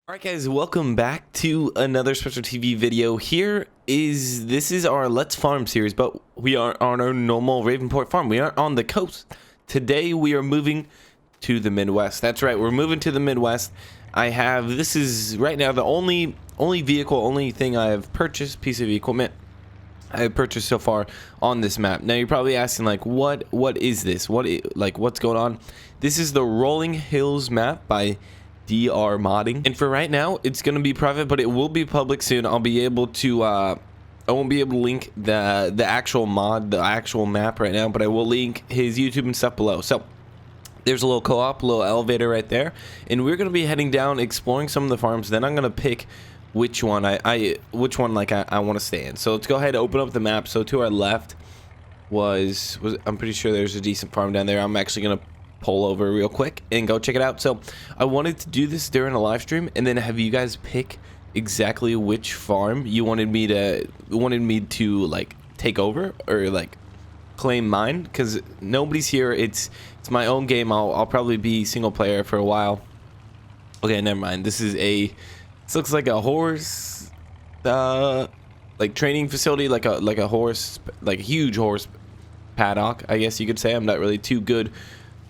Alright guys, welcome back to another special TV video. This is our Let's Farm series, but we are on our normal Ravenport farm. We aren't on the coast. Today we are moving to the Midwest. That's right, we're moving to the Midwest. This is right now the only thing I have purchased, piece of equipment I have purchased so far on this map. Now you're probably asking like, what is this? What's going on? This is the Rolling Hills map by DR Modding, and for right now it's going to be private, but it will be public soon. I'll be able to I won't be able to link the actual mod, the actual map right now, but I will link his YouTube and stuff below. So there's a little co-op, a little elevator right there, and we're going to be heading down, exploring some of the farms. Then I'm going to pick which one I want to stay in. So let's go ahead and open up the map. So to our left was I'm pretty sure there's a decent farm down there. I'm actually going to pull over real quick and go check it out. So I wanted to do this during a live stream and then have you guys pick exactly which farm you wanted me to like take over or like claim mine, because nobody's here. It's my own game. I'll probably be single player for a while. Okay, never mind. This looks like a horse like training facility, like a horse, like a huge horse paddock, I guess you could say. I'm not really too good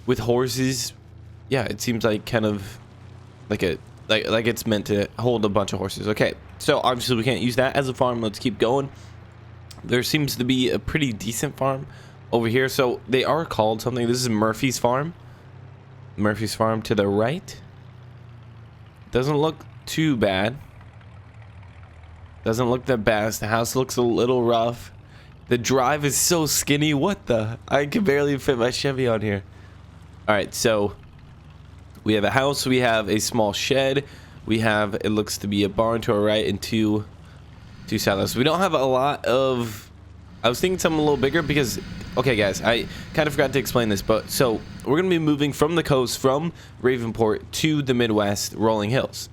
with horses. Yeah, it seems like kind of like it's meant to hold a bunch of horses. Okay, so obviously we can't use that as a farm. Let's keep going. There seems to be a pretty decent farm over here. So they are called something. This is Murphy's farm. Murphy's farm to the right. Doesn't look too bad. Doesn't look the best. The house looks a little rough. The drive is so skinny. What the? I can barely fit my Chevy on here. All right, so we have a house, we have a small shed, we have, it looks to be a barn to our right, and two silos. We don't have a lot of, I was thinking something a little bigger because, okay guys, I kind of forgot to explain this, but so we're going to be moving from the coast, from Ravenport to the Midwest Rolling Hills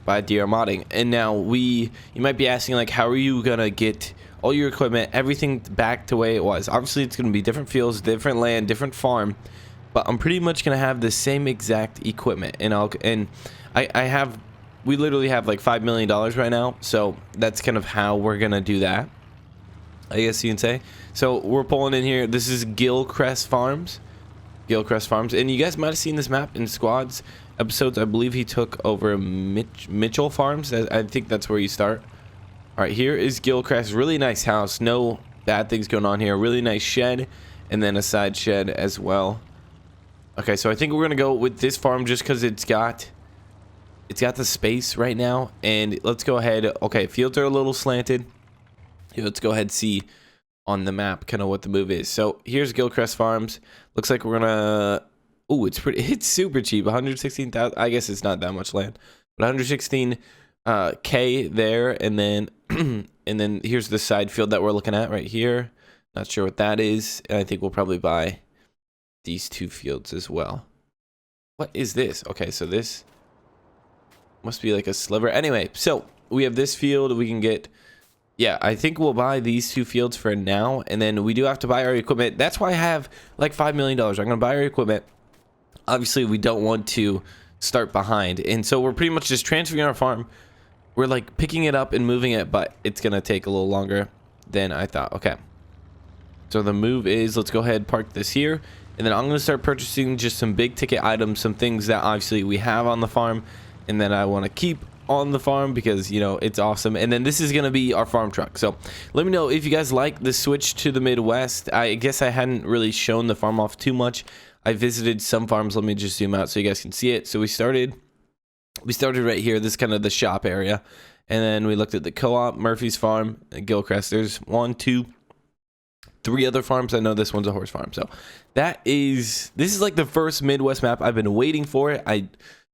by DR Modding. And now you might be asking like, how are you going to get all your equipment, everything back to the way it was? Obviously it's going to be different fields, different land, different farm. But I'm pretty much gonna have the same exact equipment, and we literally have like $5 million right now, so that's kind of how we're gonna do that, I guess you can say. So we're pulling in here. This is Gilcrest Farms, and you guys might have seen this map in Squad's episodes. I believe he took over Mitchell Farms. I think that's where you start. All right, here is Gilcrest. Really nice house. No bad things going on here. Really nice shed, and then a side shed as well. Okay, so I think we're gonna go with this farm just because it's got the space right now. And let's go ahead. Okay, fields are a little slanted. Here, let's go ahead and see on the map kind of what the move is. So here's Gilcrest Farms. Looks like we're gonna. Oh, it's super cheap. 116,000. I guess it's not that much land, but 116 K there, and then and then here's the side field that we're looking at right here. Not sure what that is, and I think we'll probably buy these two fields as well. What is this? Okay, so this must be like a sliver. Anyway, so we have this field. We can get, yeah, I think we'll buy these two fields for now, and then we do have to buy our equipment. That's why I have like $5 million. I'm gonna buy our equipment. Obviously we don't want to start behind, and so we're pretty much just transferring our farm. We're like picking it up and moving it, but it's gonna take a little longer than I thought. Okay, so the move is, let's go ahead, park this here. And then I'm going to start purchasing just some big ticket items, some things that obviously we have on the farm and then I want to keep on the farm because, you know, it's awesome. And then this is going to be our farm truck. So let me know if you guys like the switch to the Midwest. I guess I hadn't really shown the farm off too much. I visited some farms. Let me just zoom out so you guys can see it. So we started right here. This is kind of the shop area. And then we looked at the co-op, Murphy's farm, and Gilcrest. There's 1, 2, 3 other farms. I know this one's a horse farm. So this is like the first Midwest map. I've been waiting for it. I'm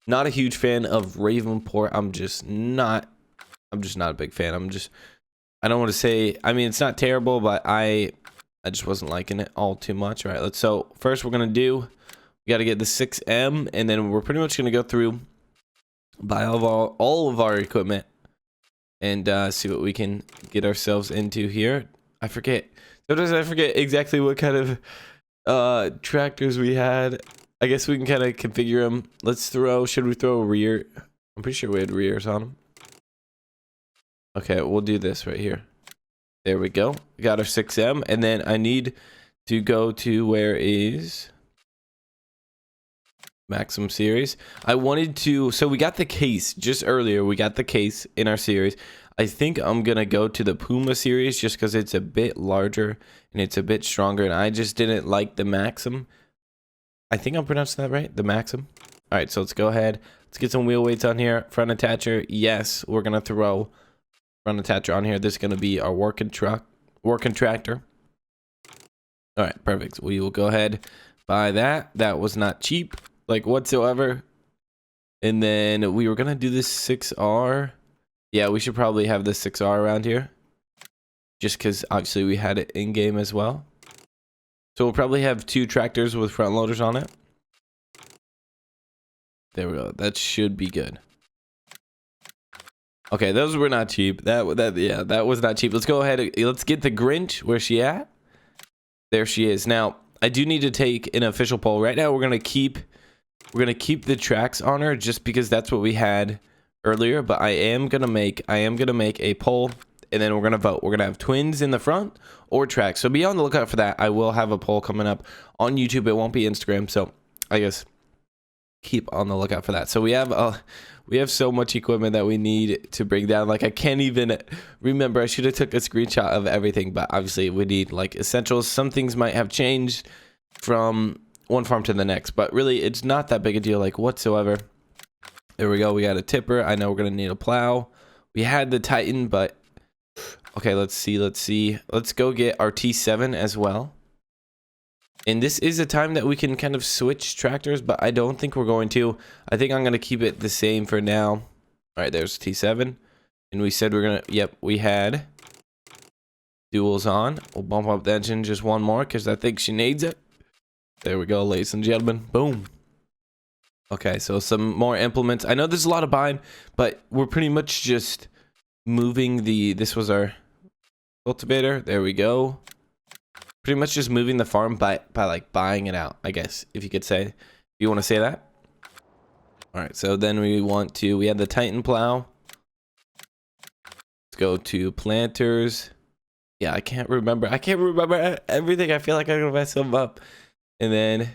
not a huge fan of Ravenport. I'm just not a big fan. I don't want to say, I mean, it's not terrible, but I just wasn't liking it all too much. All right, so first we got to get the 6M, and then we're pretty much going to go through, buy all of our equipment and see what we can get ourselves into here. Sometimes I forget exactly what kind of tractors we had. I guess we can kind of configure them. Should we throw a rear I'm pretty sure we had rears on them. Okay, we'll do this right here. There we go. We got our 6M, and then I need to go to where is Maxim series. I wanted to, so we got the case just earlier. We got the case in our series. I think I'm gonna go to the Puma series just because it's a bit larger and it's a bit stronger, and I just didn't like the Maxim. I think I'm pronouncing that right, the Maxim. All right, so let's go ahead. Let's get some wheel weights on here. Front attacher, yes, we're gonna throw front attacher on here. This is gonna be our working tractor. All right, perfect. We will go ahead, buy that. That was not cheap, like whatsoever. And then we were gonna do this 6R. Yeah, we should probably have the 6R around here, just because obviously we had it in game as well. So we'll probably have 2 tractors with front loaders on it. There we go. That should be good. Okay, those were not cheap. That was not cheap. Let's go ahead. Let's get the Grinch. Where's she at? There she is. Now, I do need to take an official poll. Right now, we're gonna keep the tracks on her just because that's what we had earlier. But I am gonna make a poll, and then we're gonna vote. We're gonna have twins in the front or tracks. So be on the lookout for that. I will have a poll coming up on YouTube. It won't be Instagram. So I guess keep on the lookout for that. So we have so much equipment that we need to bring down. Like, I can't even remember. I should have took a screenshot of everything, but obviously we need like essentials. Some things might have changed from one farm to the next, but really it's not that big a deal like whatsoever. There we go. We got a tipper. I know we're gonna need a plow. We had the Titan, but okay, let's see. Let's go get our T7 as well. And this is a time that we can kind of switch tractors, but I don't think we're going to. I think I'm going to keep it the same for now. All right, there's T7. And we said we're going to, yep, we had duals on. We'll bump up the engine just one more because I think she needs it. There we go, ladies and gentlemen. Boom. Okay, so some more implements. I know there's a lot of buying, but we're pretty much just moving this was our cultivator. There we go. Pretty much just moving the farm by like buying it out, I guess, if you could say. Do you want to say that? All right, so then we had the Titan plow. Let's go to planters. Yeah, I can't remember everything. I feel like I'm gonna mess them up. And then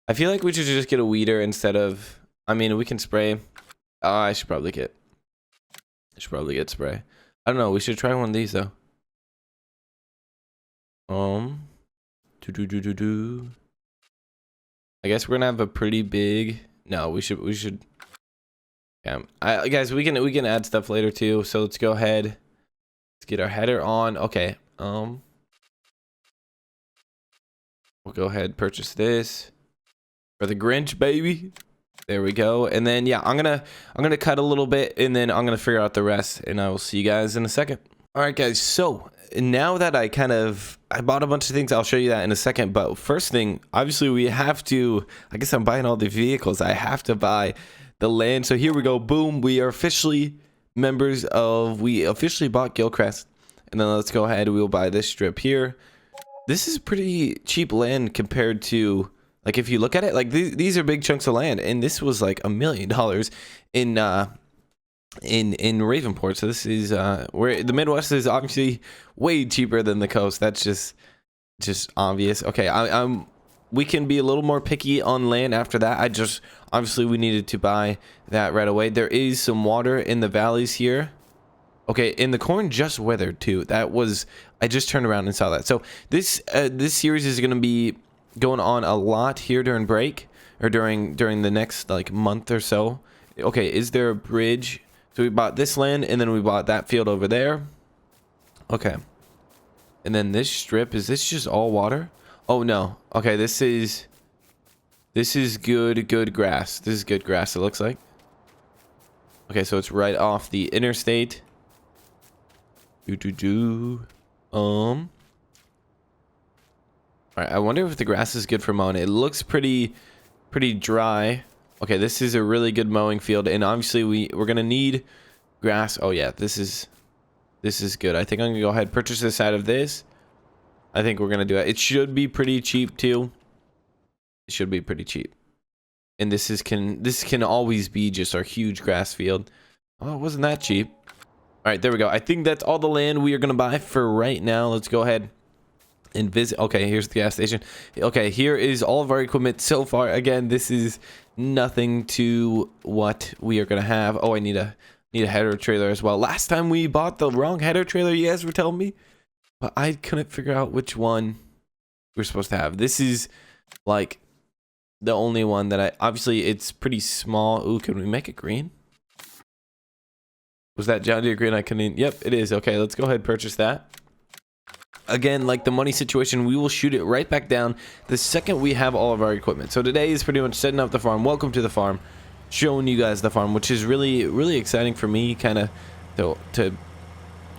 I feel like we should just get a weeder instead of, I mean, we can spray. Oh, I should probably get spray. I don't know, we should try one of these though. I guess we're gonna have a pretty big. No, we should. Yeah, guys, we can add stuff later too. So let's go ahead. Let's get our header on. Okay. We'll go ahead, purchase this for the Grinch, baby. There we go. And then yeah, I'm gonna cut a little bit, and then I'm gonna figure out the rest, and I will see you guys in a second. All right, guys. So now that I bought a bunch of things, I'll show you that in a second. But first thing, obviously we have to, I guess I'm buying all the vehicles. I have to buy the land. So here we go. Boom. We are officially we officially bought Gilcrest. And then let's go ahead. We'll buy this strip here. This is pretty cheap land compared to, like, if you look at it, like these are big chunks of land. And this was like $1 million in Ravenport. So this is where the Midwest is obviously way cheaper than the coast. That's just obvious. Okay, we can be a little more picky on land after that. Obviously we needed to buy that right away. There is some water in the valleys here. Okay, and the corn just withered too. I just turned around and saw that. So this series is going to be going on a lot here during break, or during the next like month or so. Okay, is there a bridge? So we bought this land, and then we bought that field over there. Okay. And then this strip, is this just all water? Oh no. Okay, this is good grass. This is good grass, it looks like. Okay, so it's right off the interstate. All right, I wonder if the grass is good for mowing. It looks pretty dry. Okay, this is a really good mowing field, and obviously we're gonna need grass. Oh yeah, this is good. I think I'm gonna go ahead and purchase this out of this. I think we're gonna do it. It should be pretty cheap too. It should be pretty cheap. And this can always be just our huge grass field. Oh, it wasn't that cheap. All right, there we go. I think that's all the land we are going to buy for right now. Let's go ahead and visit. Okay, here's the gas station. Okay, here is all of our equipment so far. Again, this is nothing to what we are going to have. Oh, I need a header trailer as well. Last time we bought the wrong header trailer, you guys were telling me, but I couldn't figure out which one we're supposed to have. This is like the only one that obviously it's pretty small. Ooh, can we make it green? Was that John Deere green? I couldn't. Yep, it is. Okay, let's go ahead and purchase that. Again, like the money situation, we will shoot it right back down the second we have all of our equipment. So today is pretty much setting up the farm. Welcome to the farm. Showing you guys the farm, which is really exciting for me, kind of to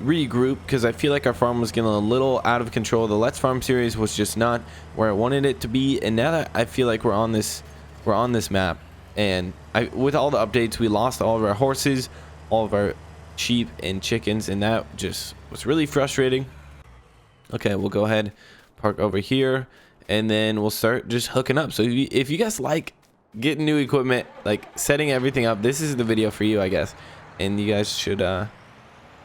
regroup, because I feel like our farm was getting a little out of control. The Let's Farm series was just not where I wanted it to be, and now that I feel like we're on this map, and with all the updates, we lost all of our horses, all of our sheep and chickens, and that just was really frustrating. Okay, we'll go ahead, park over here, and then we'll start just hooking up. So if you guys like getting new equipment, like setting everything up, this is the video for you, I guess, and you guys should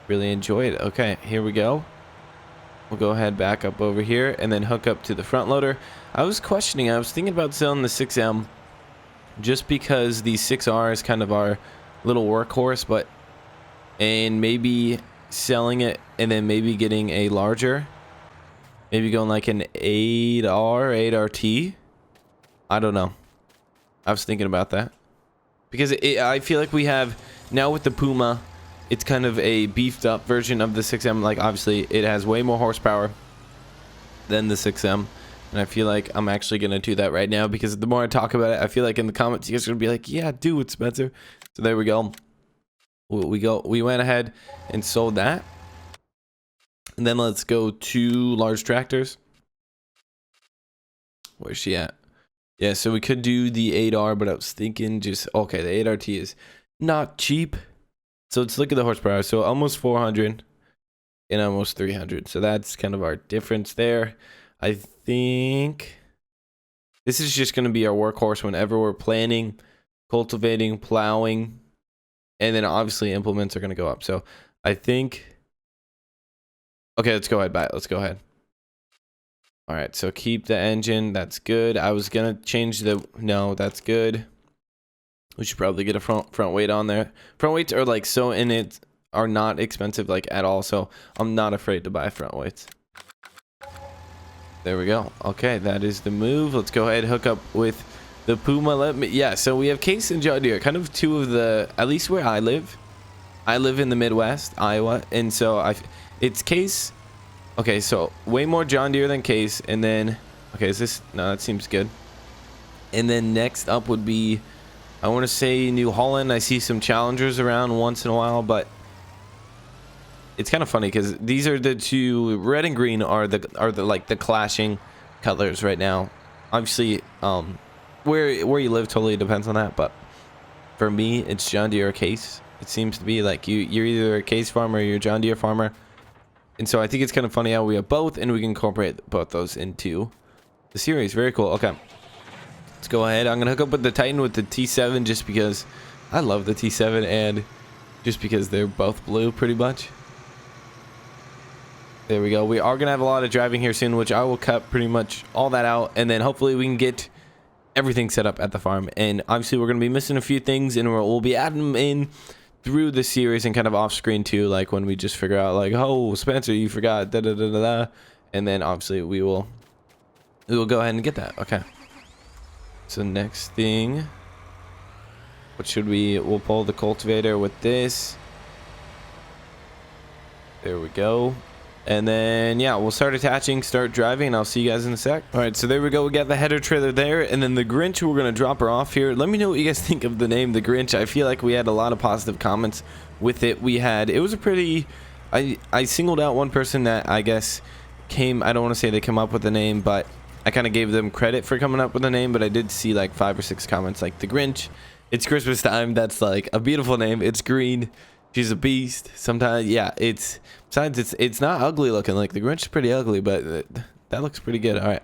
really enjoy it. Okay, here we go. We'll go ahead back up over here and then hook up to the front loader. I was thinking about selling the 6M just because the 6R is kind of our little workhorse, and maybe selling it and then maybe getting a larger, maybe going like an 8R, 8RT. I don't know. I was thinking about that because I feel like we have now with the Puma, it's kind of a beefed up version of the 6M. Like obviously it has way more horsepower than the 6M, and I feel like I'm actually gonna do that right now because the more I talk about it, I feel like in the comments you guys are gonna be like, yeah, do it, Spencer. So there we go. We went ahead and sold that, and then let's go to large tractors. Where's she at? Yeah, so we could do the 8R, but I was thinking just okay, the 8RT is not cheap. So let's look at the horsepower. So almost 400 and almost 300. So that's kind of our difference there. I think this is just going to be our workhorse whenever we're planting, cultivating, plowing, and then obviously implements are going to go up. So I think, okay, let's go ahead, buy it. Let's go ahead. All right, so keep the engine. That's good. I was going to change no, that's good. We should probably get a front weight on there. Front weights are like so in it are not expensive like at all. So I'm not afraid to buy front weights. There we go. Okay, that is the move. Let's go ahead and hook up with the Puma. Yeah, so we have Case and John Deere, kind of two of the, at least where I live. I live in the Midwest, Iowa, and so it's Case. Okay, so way more John Deere than Case, and then okay, is this, no, that seems good. And then next up would be, I want to say New Holland. I see some Challengers around once in a while, but it's kind of funny because these are the two, red and green are the like the clashing colors right now. Obviously, where you live totally depends on that, but for me, it's John Deere or Case. It seems to be like you're either a Case farmer or you're a John Deere farmer, and so I think it's kind of funny how we have both, and we can incorporate both those into the series. Very cool. Okay. Let's go ahead. I'm going to hook up with the Titan with the T7 just because I love the T7 and just because they're both blue pretty much. There we go. We are going to have a lot of driving here soon, which I will cut pretty much all that out. And then hopefully we can get everything set up at the farm. And obviously we're going to be missing a few things, and we'll be adding them in through the series and kind of off screen too. Like when we just figure out like, oh, Spencer, you forgot da da da da da. And then obviously we will go ahead and get that. Okay. So next thing, what should we'll pull the cultivator with this. There we go. And then, yeah, we'll start attaching, start driving, and I'll see you guys in a sec. All right, so there we go. We got the header trailer there, and then the Grinch, we're going to drop her off here. Let me know what you guys think of the name, the Grinch. I feel like we had a lot of positive comments with it. It was a pretty, I singled out one person that I guess I don't want to say they come up with the name, but I kind of gave them credit for coming up with a name, but I did see like 5 or 6 comments like the Grinch. It's Christmas time. That's like a beautiful name. It's green. She's a beast. Sometimes, yeah, besides it's not ugly looking. Like the Grinch is pretty ugly, but that looks pretty good. All right.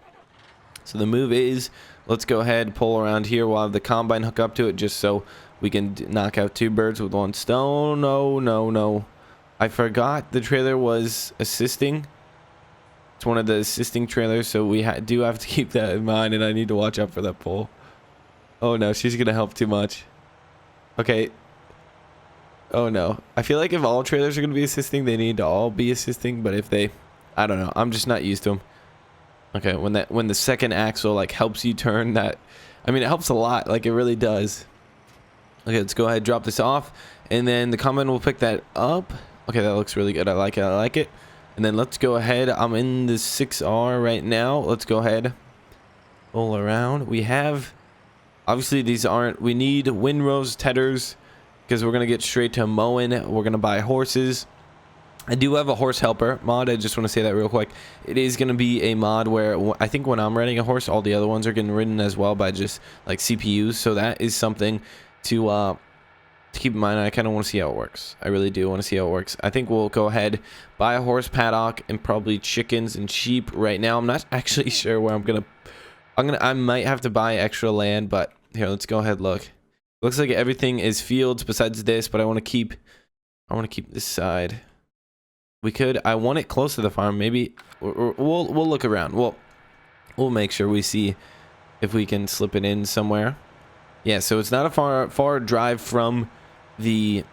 So the move is let's go ahead, pull around here. We'll have the combine hook up to it just so we can knock out 2 birds with 1 stone. No, no, no. I forgot the trailer was assisting. It's one of the assisting trailers, so we do have to keep that in mind, and I need to watch out for that pole. Oh no, she's gonna help too much. Okay. Oh no. I feel like if all trailers are gonna be assisting, they need to all be assisting, but if they... I don't know. I'm just not used to them. Okay, when the second axle like helps you turn that... I mean, it helps a lot. Like, it really does. Okay, let's go ahead, drop this off, and then the combine will pick that up. Okay, that looks really good. I like it. I like it. And then let's go ahead. I'm in the 6R right now. Let's go ahead. Pull around. We have... Obviously, these aren't... We need windrows, tethers, because we're going to get straight to mowing. We're going to buy horses. I do have a horse helper mod. I just want to say that real quick. It is going to be a mod where I think when I'm riding a horse, all the other ones are getting ridden as well by just like CPUs. So that is something to keep in mind. I kind of want to see how it works. I really do want to see how it works. I think we'll go ahead, buy a horse paddock and probably chickens and sheep right now. I'm not actually sure where I might have to buy extra land, but here, let's go ahead. Look, looks like everything is fields besides this, but I want to keep this side. I want it close to the farm. Maybe we'll look around. We'll make sure we see if we can slip it in somewhere. Yeah, so it's not a far drive from the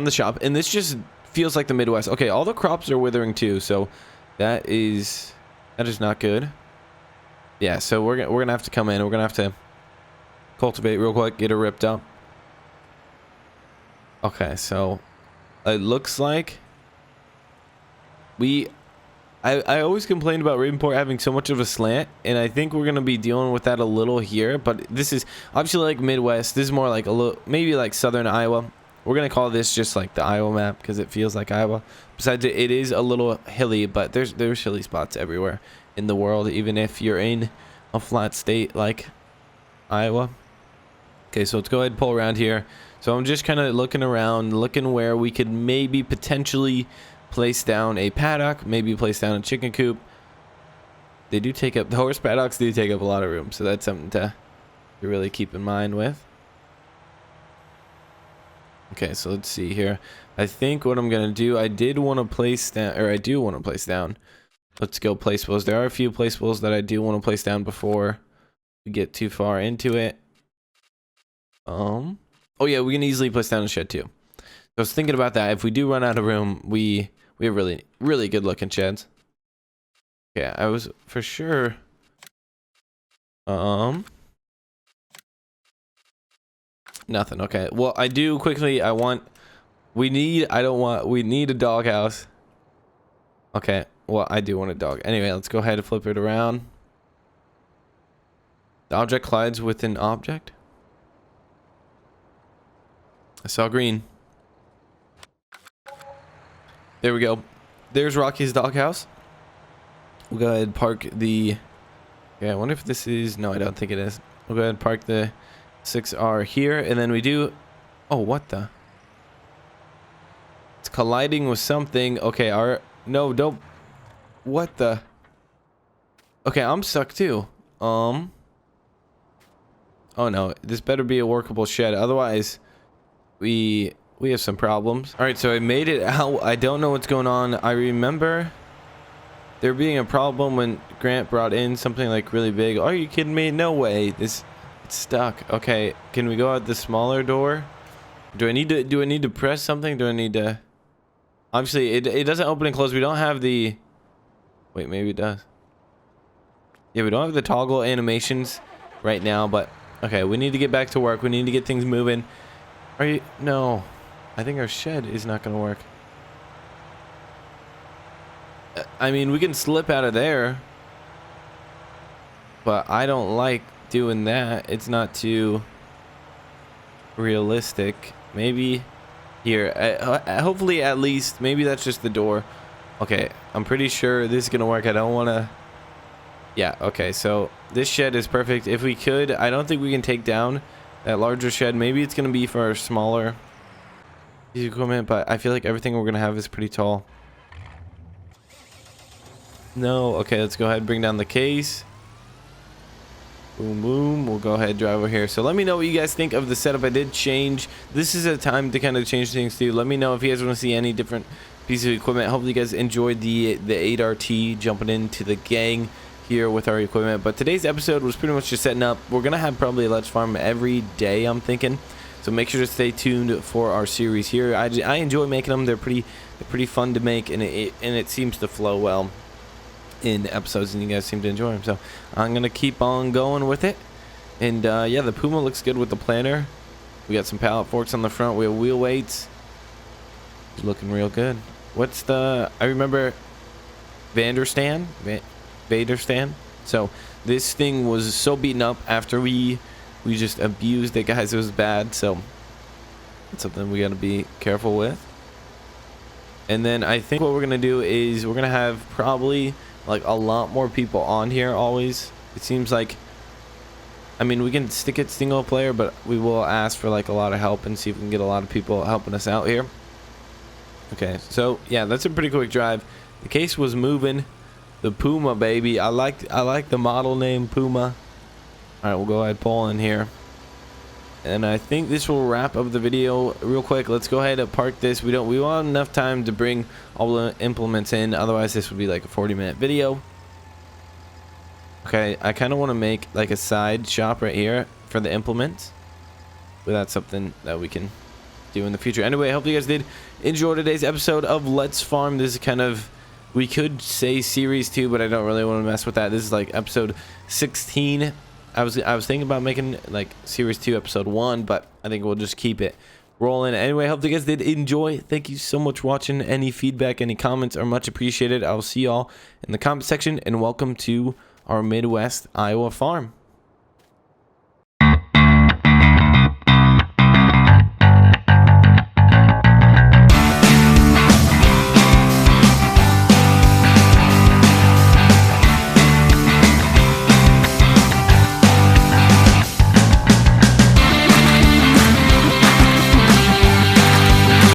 shop, and this just feels like the Midwest. Okay, all the crops are withering too, so that is not good. Yeah, so we're gonna have to come in. We're gonna have to cultivate real quick, get it ripped up. Okay, so it looks like I always complained about Ravenport having so much of a slant, and I think we're gonna be dealing with that a little here. But this is obviously like Midwest. This is more like a little, maybe like southern Iowa. We're gonna call this just like the Iowa map because it feels like Iowa. Besides, it is a little hilly, but there's hilly spots everywhere in the world, even if you're in a flat state like Iowa. Okay, so let's go ahead and pull around here. So I'm just kind of looking around, looking where we could maybe potentially place down a paddock, maybe place down a chicken coop. They do take up, the horse paddocks do take up a lot of room, so that's something to really keep in mind with. Okay, so let's see here. I think what I'm gonna do, I do want to place down. Let's go placeables. There are a few placeables that I do want to place down before we get too far into it. Oh yeah, we can easily place down a shed too. So I was thinking about that. If we do run out of room, we have really good looking sheds. Yeah, I was for sure. Nothing. Okay. Well, I do quickly. We need a doghouse. Okay. Well, I do want a dog. Anyway, let's go ahead and flip it around. The object collides with an object. I saw green. There we go. There's Rocky's doghouse. We'll go ahead and park the... Yeah, I wonder if this is... No, I don't think it is. We'll go ahead and park the 6R here. And then we do... Oh, what the... It's colliding with something. Okay, no, don't... What the... Okay, I'm stuck too. Oh no, this better be a workable shed. Otherwise, we have some problems. All right, so I made it out. I don't know what's going on. I remember there being a problem when Grant brought in something like really big. Are you kidding me? No way. It's stuck. Okay, can we go out the smaller door? Do I need to press something? Do I need to... Obviously, it doesn't open and close. We don't have the... Wait, maybe it does. Yeah, we don't have the toggle animations right now, but okay, we need to get back to work. We need to get things moving. Are you... No. I think our shed is not going to work. I mean, we can slip out of there, but I don't like doing that. It's not too realistic. Maybe here. Hopefully, at least, maybe that's just the door. Okay, I'm pretty sure this is going to work. I don't want to... Yeah, okay, so this shed is perfect. If we could, I don't think we can take down that larger shed. Maybe it's going to be for our smaller piece of equipment, but I feel like everything we're going to have is pretty tall. No, okay, let's go ahead and bring down the case. Boom, boom. We'll go ahead and drive over here. So let me know what you guys think of the setup. I did change. This is a time to kind of change things too. Let me know if you guys want to see any different pieces of equipment. Hopefully you guys enjoyed the 8RT jumping into the gang here with our equipment. But today's episode was pretty much just setting up. We're going to have probably a Let's Farm every day, I'm thinking. So make sure to stay tuned for our series here. I enjoy making them. They're pretty fun to make, and it seems to flow well in episodes, and you guys seem to enjoy them. So I'm gonna keep on going with it. And yeah, the Puma looks good with the planter. We got some pallet forks on the front. We have wheel weights. It's looking real good. What's the, I remember Vanderstan. So this thing was so beaten up after we just abused it, guys. It was bad. So it's something we got to be careful with. And then I think what we're gonna do is we're gonna have probably like a lot more people on here always. It seems like, I mean, we can stick it single player, but we will ask for like a lot of help and see if we can get a lot of people helping us out here. Okay, so yeah, that's a pretty quick drive. The case was moving. The Puma, baby. I like the model name Puma. All right, we'll go ahead and pull in here. And I think this will wrap up the video real quick. Let's go ahead and park this. We want enough time to bring all the implements in. Otherwise, this would be like a 40-minute video. Okay, I kind of want to make like a side shop right here for the implements. But that's something that we can do in the future. Anyway, I hope you guys did enjoy today's episode of Let's Farm. This is kind of, we could say series 2, but I don't really want to mess with that. This is like episode 16. I was thinking about making like series 2 episode 1, but I think we'll just keep it rolling. Anyway, I hope you guys did enjoy. Thank you so much for watching. Any feedback, any comments are much appreciated. I'll see y'all in the comment section, and welcome to our Midwest Iowa farm.